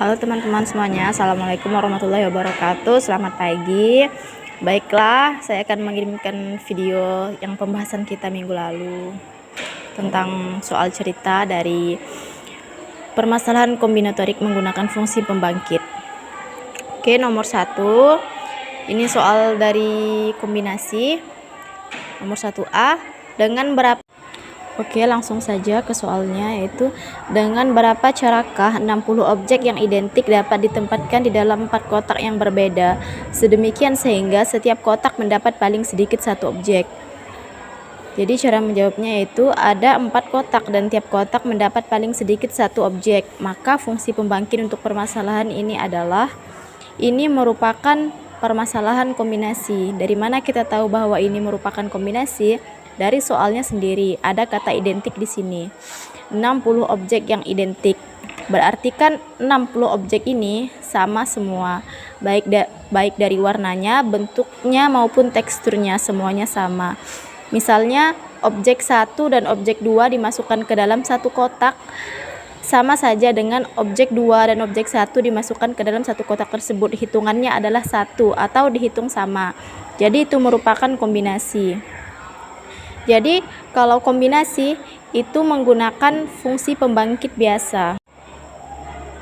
Halo teman-teman semuanya, Assalamualaikum warahmatullahi wabarakatuh. Selamat pagi. Baiklah, saya akan mengirimkan video yang pembahasan kita minggu lalu tentang soal cerita dari permasalahan kombinatorik menggunakan fungsi pembangkit. Oke, nomor 1. Ini soal dari kombinasi. Nomor 1A, dengan berapa. Oke, langsung saja ke soalnya, yaitu dengan berapa carakah 60 objek yang identik dapat ditempatkan di dalam 4 kotak yang berbeda, sedemikian sehingga setiap kotak mendapat paling sedikit 1 objek. Jadi cara menjawabnya yaitu ada 4 kotak dan tiap kotak mendapat paling sedikit 1 objek. Maka fungsi pembangkit untuk permasalahan ini adalah, ini merupakan permasalahan kombinasi. Dari mana kita tahu bahwa ini merupakan kombinasi? Dari soalnya sendiri, ada kata identik di sini. 60 objek yang identik. Berarti kan 60 objek ini sama semua. Baik dari warnanya, bentuknya maupun teksturnya, semuanya sama. Misalnya objek 1 dan objek 2 dimasukkan ke dalam satu kotak, sama saja dengan objek 2 dan objek 1 dimasukkan ke dalam satu kotak tersebut. Hitungannya adalah 1 atau dihitung sama. Jadi itu merupakan kombinasi. Jadi kalau kombinasi itu menggunakan fungsi pembangkit biasa.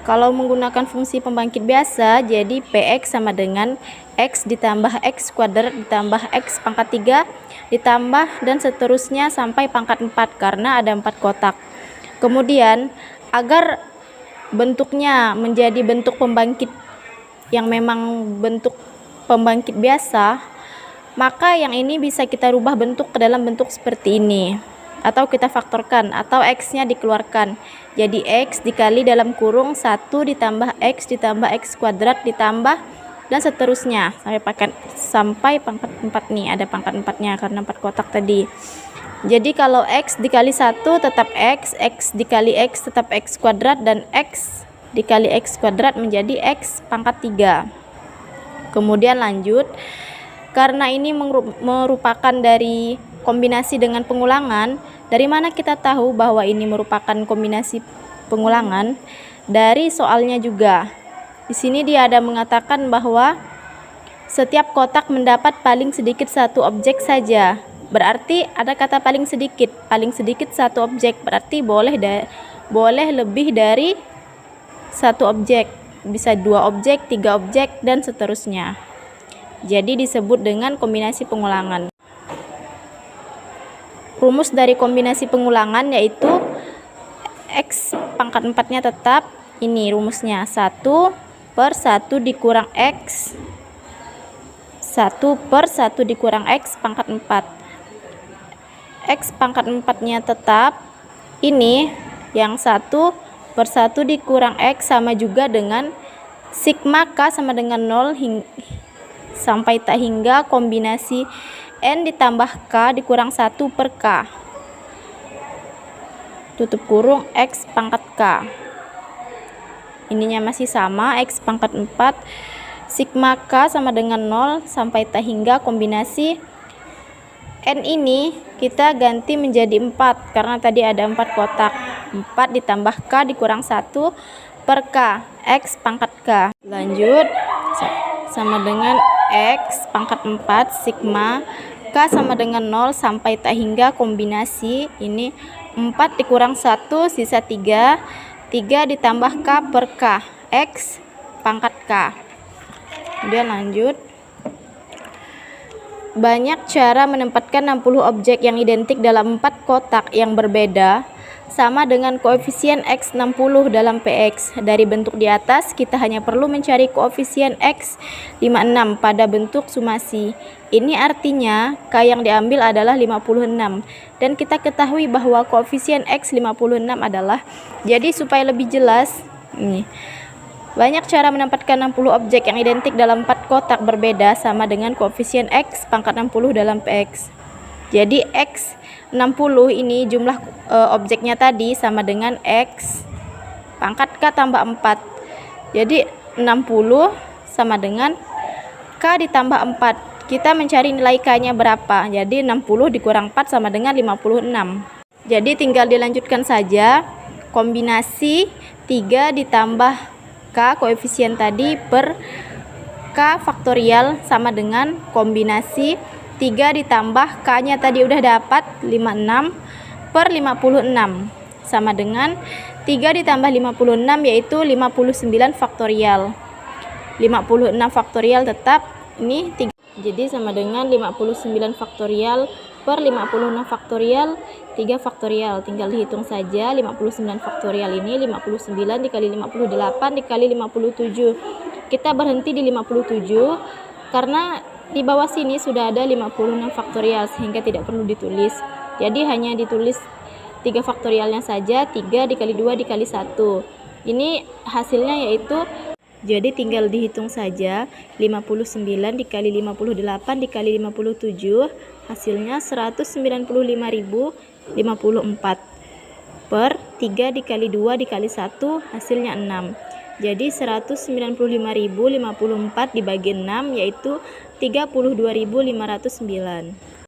Kalau menggunakan fungsi pembangkit biasa, jadi Px sama dengan X ditambah X kuadrat ditambah X pangkat 3 ditambah dan seterusnya sampai pangkat 4 karena ada 4 kotak. Kemudian agar bentuknya menjadi bentuk pembangkit yang memang bentuk pembangkit biasa, maka yang ini bisa kita rubah bentuk ke dalam bentuk seperti ini, atau kita faktorkan, atau X-nya dikeluarkan. Jadi X dikali dalam kurung 1 ditambah X ditambah X kuadrat ditambah dan seterusnya sampai pangkat 4 nih, ada pangkat 4-nya karena 4 kotak tadi. Jadi kalau X dikali 1 tetap X, X dikali X tetap X kuadrat, dan X dikali X kuadrat menjadi X pangkat 3. Kemudian lanjut, karena ini merupakan dari kombinasi dengan pengulangan. Dari mana kita tahu bahwa ini merupakan kombinasi pengulangan? Dari soalnya juga. Di sini dia ada mengatakan bahwa setiap kotak mendapat paling sedikit 1 objek saja. Berarti ada kata paling sedikit 1 objek. Berarti boleh lebih dari 1 objek. Bisa 2 objek, 3 objek, dan seterusnya. Jadi disebut dengan kombinasi pengulangan. Rumus dari kombinasi pengulangan yaitu X pangkat 4-nya tetap, ini rumusnya 1 per 1 dikurang X, 1 per 1 dikurang X pangkat 4. X pangkat 4-nya tetap, ini yang 1 per 1 dikurang X sama juga dengan sigma K sama dengan 0 sampai tak hingga kombinasi N ditambah K dikurang 1 per K, tutup kurung X pangkat K. Ininya masih sama, X pangkat 4 sigma K sama dengan 0 sampai tak hingga kombinasi N ini kita ganti menjadi 4 karena tadi ada 4 kotak. 4 ditambah K dikurang 1 per K, X pangkat K. Lanjut, sama dengan X pangkat 4 sigma K sama dengan 0 sampai tak hingga kombinasi ini 4 dikurang 1 sisa 3 ditambah K per K, X pangkat K. Kemudian lanjut, banyak cara menempatkan 60 objek yang identik dalam 4 kotak yang berbeda sama dengan koefisien X 60 dalam Px. Dari bentuk di atas kita hanya perlu mencari koefisien X 56 pada bentuk sumasi. Ini artinya K yang diambil adalah 56 dan kita ketahui bahwa koefisien X 56 adalah, jadi supaya lebih jelas ini, banyak cara menempatkan 60 objek yang identik dalam 4 kotak berbeda sama dengan koefisien X pangkat 60 dalam Px. Jadi X 60 ini jumlah objeknya tadi sama dengan X pangkat K tambah 4. Jadi 60 sama dengan K ditambah 4. Kita mencari nilai K-nya berapa. Jadi 60 dikurang 4 sama dengan 56. Jadi tinggal dilanjutkan saja. Kombinasi 3 ditambah K K koefisien tadi per K faktorial sama dengan kombinasi 3 ditambah K nya tadi udah dapat 56 per 56 sama dengan 3 ditambah 56 yaitu 59 faktorial. 56 faktorial tetap ini 3. Jadi sama dengan 59 faktorial per 56 faktorial 3 faktorial. Tinggal dihitung saja 59 faktorial ini 59 dikali 58 dikali 57. Kita berhenti di 57 karena di bawah sini sudah ada 56 faktorial sehingga tidak perlu ditulis. Jadi hanya ditulis 3 faktorialnya saja, 3 dikali 2 dikali 1. Ini hasilnya yaitu, jadi tinggal dihitung saja 59 dikali 58 dikali 57 hasilnya 195.054 per 3 dikali 2 dikali 1 hasilnya 6. Jadi 195.054 dibagi 6 yaitu 32.509.